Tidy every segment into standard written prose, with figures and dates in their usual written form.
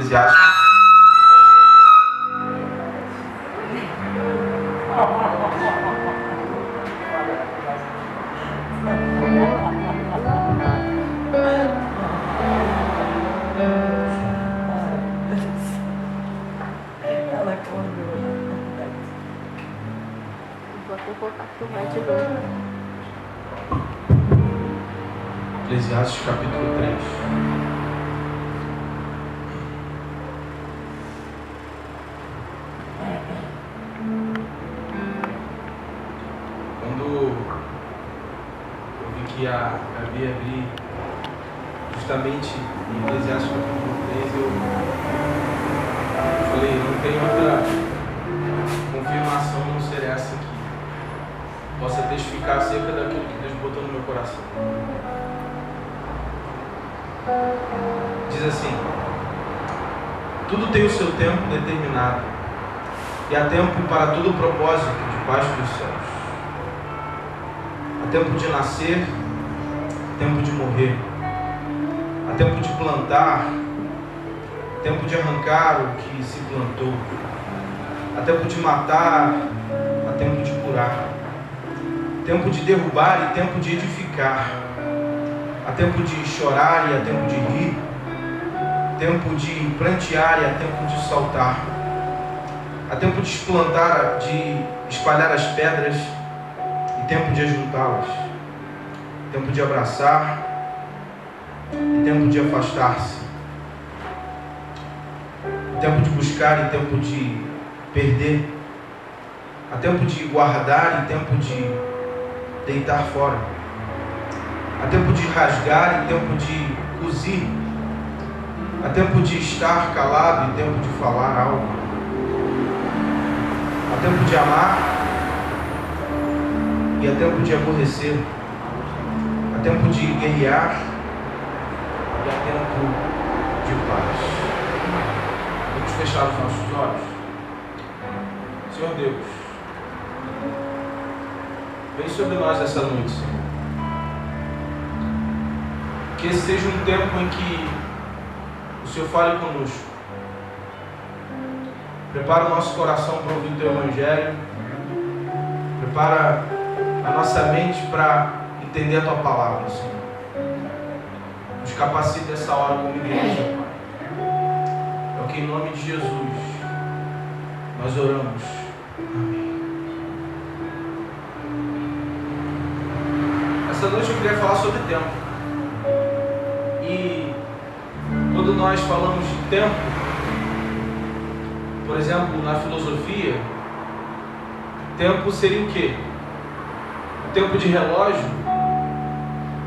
Eclesiastes. Eclesiastes capítulo 3. Quando eu vi que a Gabi abrir justamente em Eclesiastes capítulo 3, eu falei, não tem outra confirmação a não ser essa aqui. Possa testificar acerca daquilo que Deus botou no meu coração. Diz assim: tudo tem o seu tempo determinado, e há tempo para todo o propósito debaixo dos céus. Há tempo de nascer, tempo de morrer, há tempo de plantar, tempo de arrancar o que se plantou, há tempo de matar, há tempo de curar, tempo de derrubar e tempo de edificar, há tempo de chorar e há tempo de rir, tempo de prantear e há tempo de saltar, há tempo de esplantar, de espalhar as pedras e tempo de ajuntá-las, tempo de abraçar e tempo de afastar-se, tempo de buscar e tempo de perder, há tempo de guardar e tempo de deitar fora, há tempo de rasgar e tempo de cozir, há tempo de estar calado e tempo de falar algo, há tempo de amar e há tempo de aborrecer, há tempo de guerrear e há tempo de paz. Vamos fechar os nossos olhos. Senhor Deus, vem sobre nós essa noite, Senhor. Que esse seja um tempo em que o Senhor fale conosco. Prepara o nosso coração para ouvir o Teu Evangelho. Prepara a nossa mente para entender a Tua Palavra, Senhor. Nos capacita essa hora como igreja, Pai. É o que em nome de Jesus nós oramos. Amém. Essa noite eu queria falar sobre tempo. E quando nós falamos de tempo, por exemplo, na filosofia, tempo seria o quê? O tempo de relógio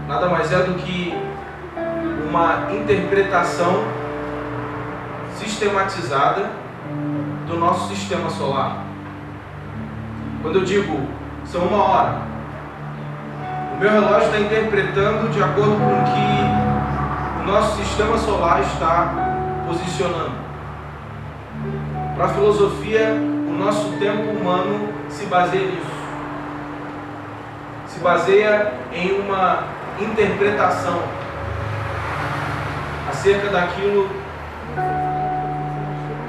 nada mais é do que uma interpretação sistematizada do nosso sistema solar. Quando eu digo são 1 hora, o meu relógio está interpretando de acordo com o que o nosso sistema solar está posicionando. Para a filosofia, o nosso tempo humano se baseia nisso. Se baseia em uma interpretação acerca daquilo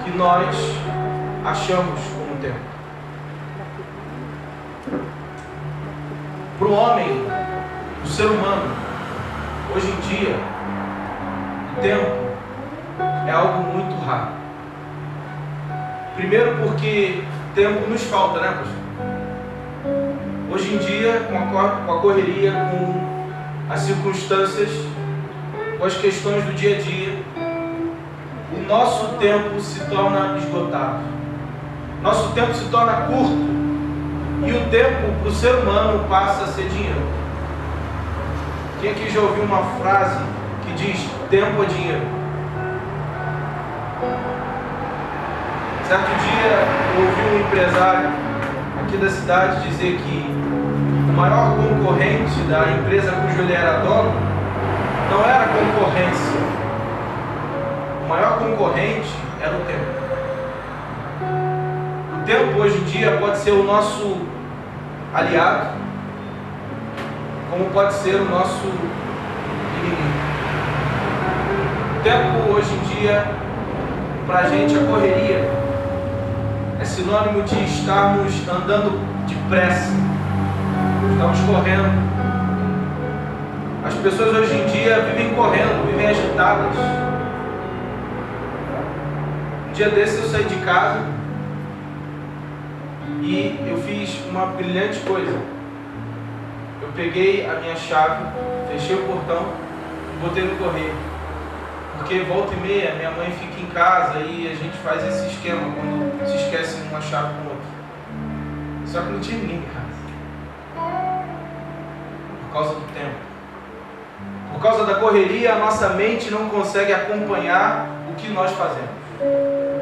que nós achamos como tempo. Para o homem, o ser humano, hoje em dia, o tempo é algo muito raro. Primeiro porque tempo nos falta, né, pastor? Hoje em dia, com a correria, com as circunstâncias, com as questões do dia a dia, o nosso tempo se torna esgotado. Nosso tempo se torna curto. E o tempo para o ser humano passa a ser dinheiro. Quem aqui já ouviu uma frase que diz, tempo é dinheiro? Certo dia eu ouvi um empresário aqui da cidade dizer que o maior concorrente da empresa cujo ele era dono não era concorrência. O maior concorrente era o tempo. O tempo hoje em dia pode ser o nosso aliado, como pode ser o nosso inimigo. O tempo hoje em dia para a gente, a correria é sinônimo de estarmos andando depressa, estamos correndo. As pessoas hoje em dia vivem correndo, vivem agitadas. Um dia desse eu saí de casa e eu fiz uma brilhante coisa. Eu peguei a minha chave, fechei o portão e botei no correio. Porque volta e meia minha mãe fica em casa e a gente faz esse esquema quando se esquece uma chave com outra. Só que não tinha ninguém em casa. Por causa do tempo. Por causa da correria, a nossa mente não consegue acompanhar o que nós fazemos.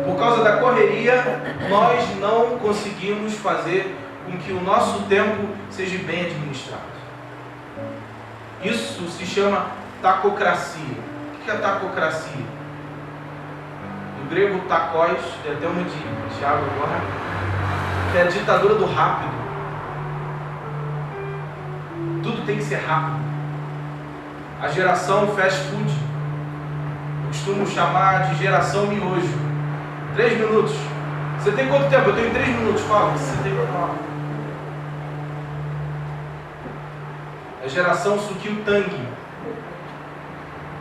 Por causa da correria, nós não conseguimos fazer com que o nosso tempo seja bem administrado. Isso se chama tacocracia. O que é tacocracia? Do grego takos, tem até uma de Thiago agora, que é a ditadura do rápido. Tudo tem que ser rápido. A geração fast food, eu costumo chamar de geração miojo. 3 minutos. Você tem quanto tempo? Eu tenho 3 minutos. Fala, você tem para falar. A geração suquinho tangue.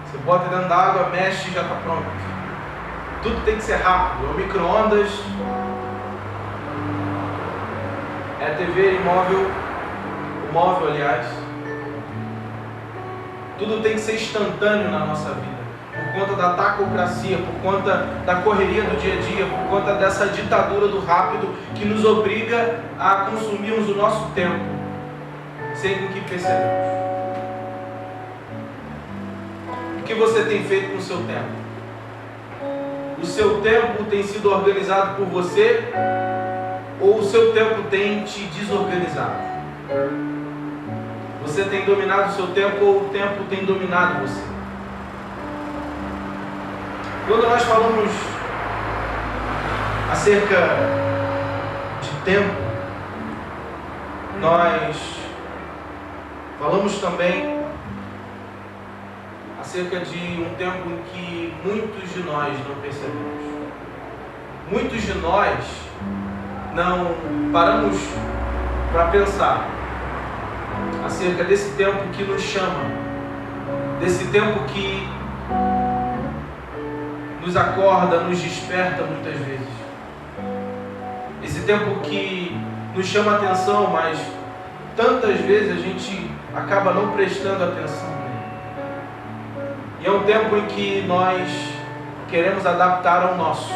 Você bota dentro da água, mexe e já está pronto. Tudo tem que ser rápido. É o micro-ondas, é a TV imóvel, o móvel, aliás. Tudo tem que ser instantâneo na nossa vida. Por conta da tacocracia, por conta da correria do dia a dia, por conta dessa ditadura do rápido que nos obriga a consumirmos o nosso tempo, sem que percebamos. O que você tem feito com o seu tempo? O seu tempo tem sido organizado por você ou o seu tempo tem te desorganizado? Você tem dominado o seu tempo ou o tempo tem dominado você? Quando nós falamos acerca de tempo, nós falamos também acerca de um tempo em que muitos de nós não percebemos. Muitos de nós não paramos para pensar acerca desse tempo que nos chama, desse tempo que nos acorda, nos desperta muitas vezes. Esse tempo que nos chama a atenção, mas tantas vezes a gente acaba não prestando atenção nele. E é um tempo em que nós queremos adaptar ao nosso.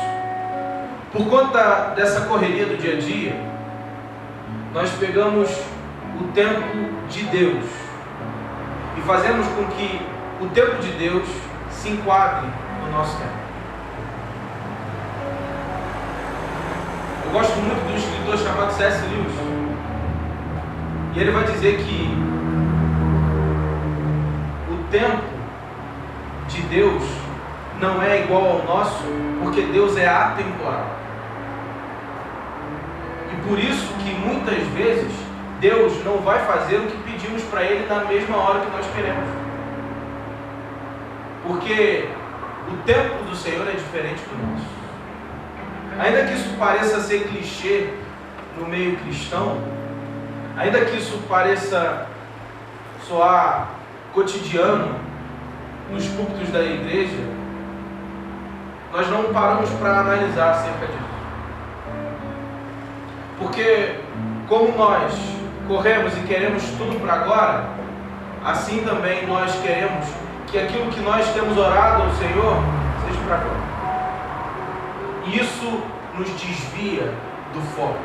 Por conta dessa correria do dia a dia, nós pegamos o tempo de Deus e fazemos com que o tempo de Deus se enquadre no nosso tempo. Eu gosto muito de um escritor chamado C.S. Lewis, e ele vai dizer que o tempo de Deus não é igual ao nosso, porque Deus é atemporal. E por isso que muitas vezes Deus não vai fazer o que pedimos para Ele na mesma hora que nós queremos. Porque o tempo do Senhor é diferente do nosso. Ainda que isso pareça ser clichê no meio cristão, ainda que isso pareça soar cotidiano nos púlpitos da igreja, nós não paramos para analisar acerca disso. Porque como nós corremos e queremos tudo para agora, assim também nós queremos que aquilo que nós temos orado ao Senhor seja para agora. Isso nos desvia do foco.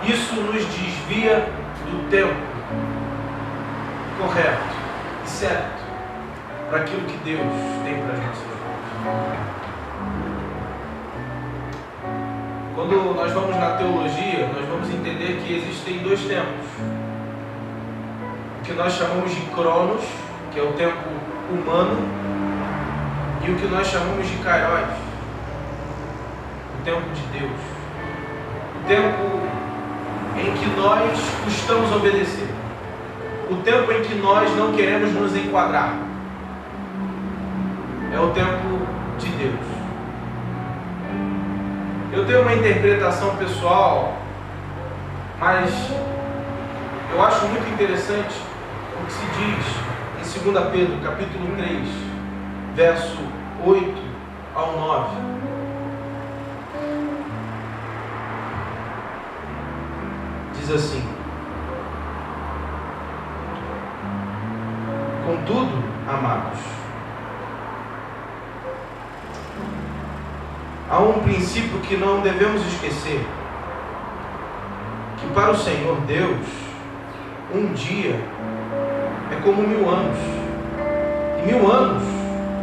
Isso nos desvia do tempo correto e certo para aquilo que Deus tem para a gente. Quando nós vamos na teologia, nós vamos entender que existem 2 tempos. O que nós chamamos de Cronos, que é o tempo humano, e o que nós chamamos de Kairos, o tempo de Deus. O tempo em que nós custamos obedecer. O tempo em que nós não queremos nos enquadrar. É o tempo de Deus. Eu tenho uma interpretação pessoal, mas eu acho muito interessante o que se diz em 2 Pedro, capítulo 3, verso 8 ao 9. Diz assim: contudo, amados, há um princípio que não devemos esquecer, que para o Senhor Deus, um dia é como 1000 anos, e 1000 anos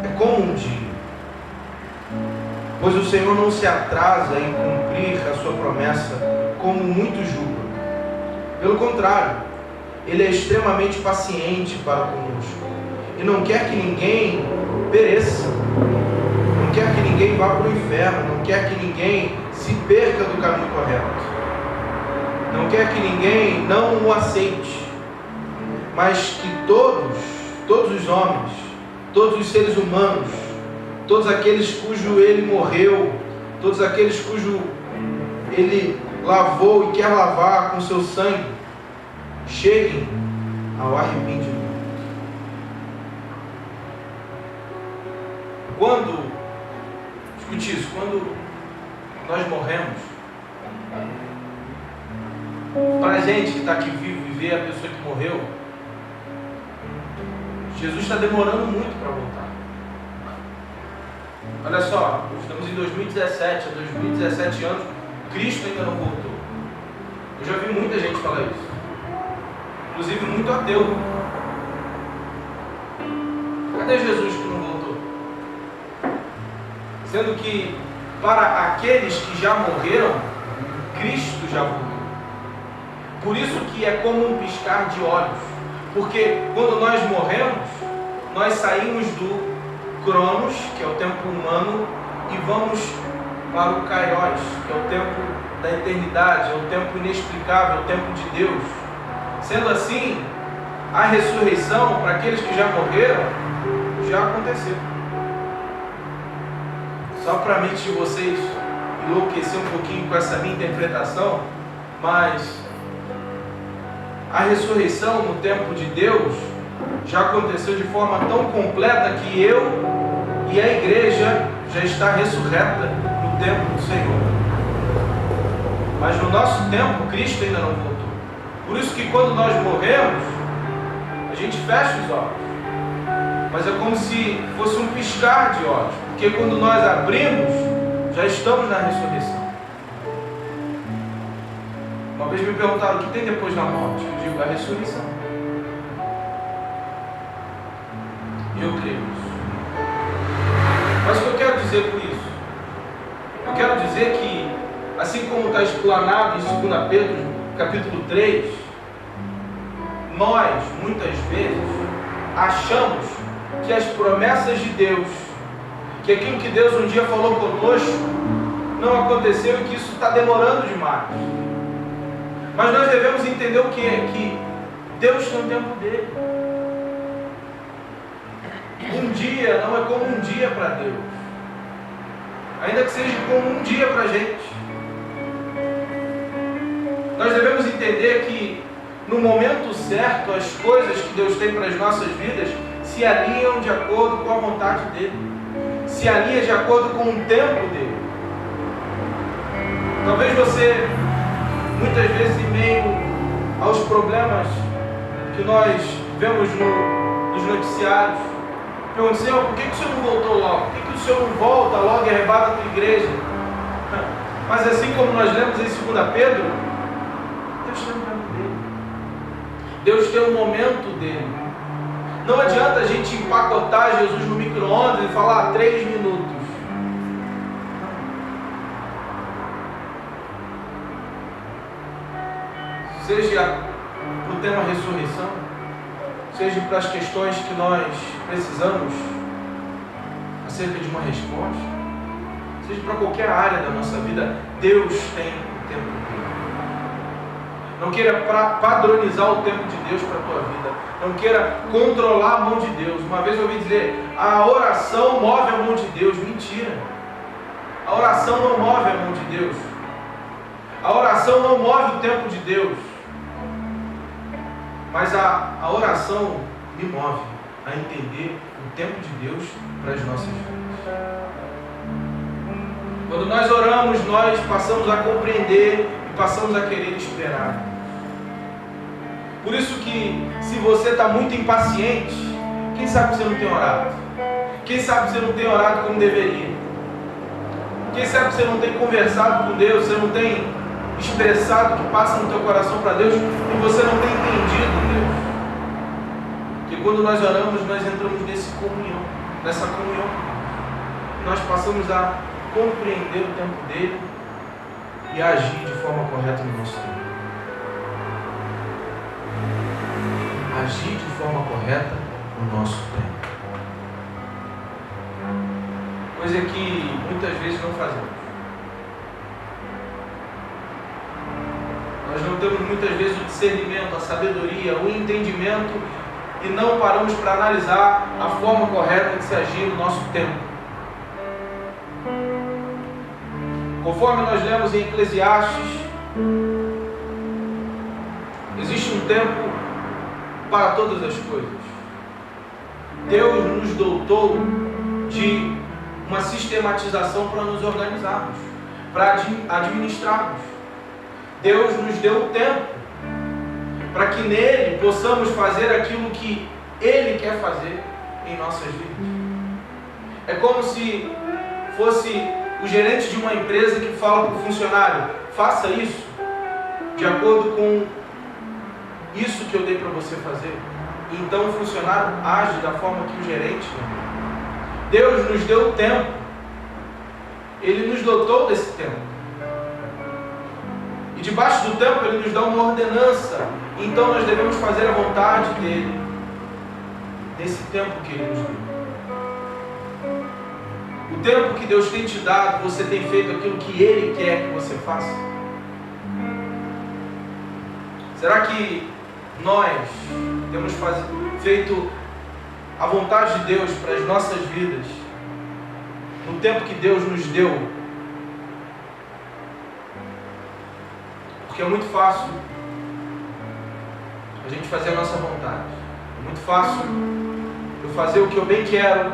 é como um dia. Pois o Senhor não se atrasa em cumprir a sua promessa, como muitos julgam. Pelo contrário, Ele é extremamente paciente para conosco, e não quer que ninguém pereça, não quer que ninguém vá para o inferno, não quer que ninguém se perca do caminho correto, não quer que ninguém não o aceite, mas que todos os homens, todos os seres humanos, todos aqueles cujo Ele morreu, todos aqueles cujo Ele lavou e quer lavar com seu sangue, cheguem ao arrependimento. Escute isso, quando nós morremos, para a gente que está aqui vivo e ver a pessoa que morreu, Jesus está demorando muito para voltar. Olha só, estamos em 2017, há 2017 anos, Cristo ainda não voltou. Eu já vi muita gente falar isso, inclusive muito ateu. Cadê Jesus que não voltou? Sendo que para aqueles que já morreram, Cristo já voltou. Por isso que é como um piscar de olhos, porque quando nós morremos, nós saímos do Cronos, que é o tempo humano, e vamos para o Kairos, que é o tempo da eternidade, é o tempo inexplicável, é o tempo de Deus. Sendo assim, a ressurreição para aqueles que já morreram já aconteceu. Só para a mente de vocês enlouquecer um pouquinho com essa minha interpretação, mas a ressurreição no tempo de Deus já aconteceu de forma tão completa que eu e a igreja já está ressurreta no tempo do Senhor. Mas no nosso tempo, Cristo ainda não voltou. Por isso que quando nós morremos, a gente fecha os olhos. Mas é como se fosse um piscar de olhos. Porque quando nós abrimos, já estamos na ressurreição. Uma vez me perguntaram o que tem depois da morte. Eu digo, a ressurreição. E eu creio nisso. Mas o que eu quero dizer por isso? Eu quero dizer que, assim como está explanado em 2 Pedro, capítulo 3, nós, muitas vezes, achamos que as promessas de Deus, que aquilo que Deus um dia falou conosco, não aconteceu e que isso está demorando demais. Mas nós devemos entender o que é? Que Deus tem o tempo dele. Um dia não é como um dia para Deus, ainda que seja como um dia para a gente. Nós devemos entender que no momento certo as coisas que Deus tem para as nossas vidas se alinham de acordo com a vontade dele, se alinham de acordo com o tempo dele. Talvez você, muitas vezes, em meio aos problemas que nós vemos nos noticiários, pergunta: Senhor, por que o Senhor não voltou logo? Por que o Senhor não volta logo e arrebata a tua igreja? Mas assim como nós lemos em 2 Pedro, Deus tem um tempo dele. Deus tem um momento dele. Não adianta a gente empacotar Jesus no micro-ondas e falar 3 minutos. Seja para o tema ressurreição, seja para as questões que nós precisamos acerca de uma resposta, seja para qualquer área da nossa vida, Deus tem o tempo dele. Não queira padronizar o tempo de Deus para a tua vida. Não queira controlar a mão de Deus. Uma vez eu ouvi dizer: a oração move a mão de Deus. Mentira. A oração não move a mão de Deus. A oração não move o tempo de Deus. Mas a oração me move a entender o tempo de Deus para as nossas vidas. Quando nós oramos, nós passamos a compreender e passamos a querer esperar. Por isso que, se você está muito impaciente, quem sabe você não tem orado? Quem sabe você não tem orado como deveria? Quem sabe você não tem conversado com Deus, você não tem expressado o que passa no teu coração para Deus e você não tem entendido Deus? Porque quando nós oramos, nós entramos nessa comunhão. Nós passamos a compreender o tempo dele e agir de forma correta no nosso tempo. Agir de forma correta no nosso tempo. Coisa que muitas vezes não fazemos. Nós não temos muitas vezes o discernimento, a sabedoria, o entendimento e não paramos para analisar a forma correta de se agir no nosso tempo. Conforme nós lemos em Eclesiastes, existe um tempo para todas as coisas. Deus nos dotou de uma sistematização para nos organizarmos, para administrarmos. Deus nos deu tempo para que nele possamos fazer aquilo que Ele quer fazer em nossas vidas. É como se fosse o gerente de uma empresa que fala para o funcionário: faça isso de acordo com isso que eu dei para você fazer. Então o funcionário age da forma que o gerente quer. Deus nos deu tempo. Ele nos dotou desse tempo. E debaixo do tempo Ele nos dá uma ordenança. Então nós devemos fazer a vontade dEle, nesse tempo que Ele nos deu. O tempo que Deus tem te dado, você tem feito aquilo que Ele quer que você faça? Será que nós temos feito a vontade de Deus para as nossas vidas no tempo que Deus nos deu? Porque é muito fácil a gente fazer a nossa vontade. É muito fácil eu fazer o que eu bem quero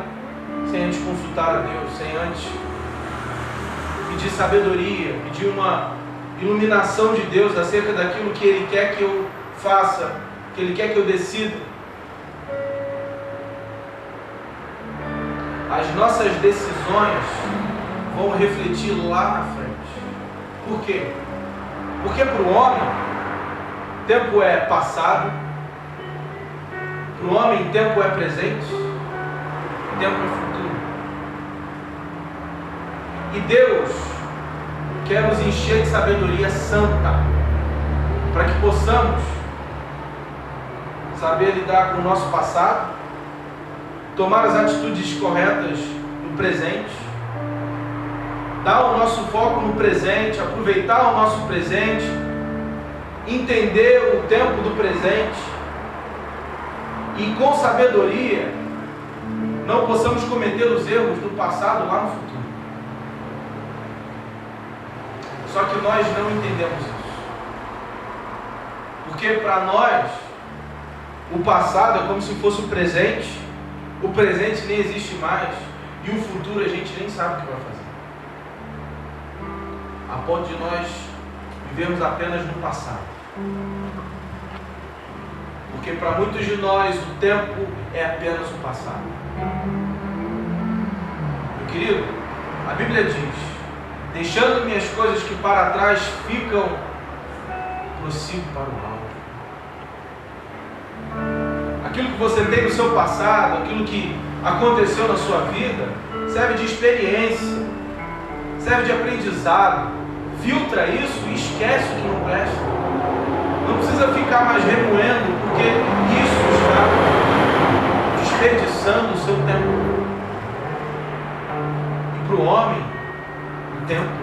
sem antes consultar a Deus, sem antes pedir sabedoria, pedir uma iluminação de Deus acerca daquilo que Ele quer que eu faça, que Ele quer que eu decida. As nossas decisões vão refletir lá na frente. Por quê? Porque para o homem, tempo é passado, para o homem, tempo é presente, tempo é futuro. E Deus quer nos encher de sabedoria santa, para que possamos saber lidar com o nosso passado, tomar as atitudes corretas no presente, dar o nosso foco no presente, aproveitar o nosso presente, entender o tempo do presente e com sabedoria não possamos cometer os erros do passado lá no futuro. Só que nós não entendemos isso. Porque para nós o passado é como se fosse o presente nem existe mais e o futuro a gente nem sabe o que vai fazer. A ponto de nós vivermos apenas no passado. Porque para muitos de nós o tempo é apenas o passado. Meu querido, a Bíblia diz: deixando minhas coisas que para trás ficam, prossigo para o alto. Aquilo que você tem no seu passado, aquilo que aconteceu na sua vida, serve de experiência, serve de aprendizado. Filtra isso e esquece o que não presta. Não precisa ficar mais remoendo, porque isso está desperdiçando o seu tempo. E para o homem, o tempo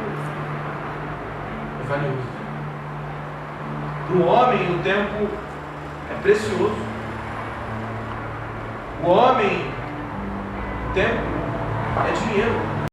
é valioso. Para o homem, o tempo é precioso. O homem, o tempo é dinheiro.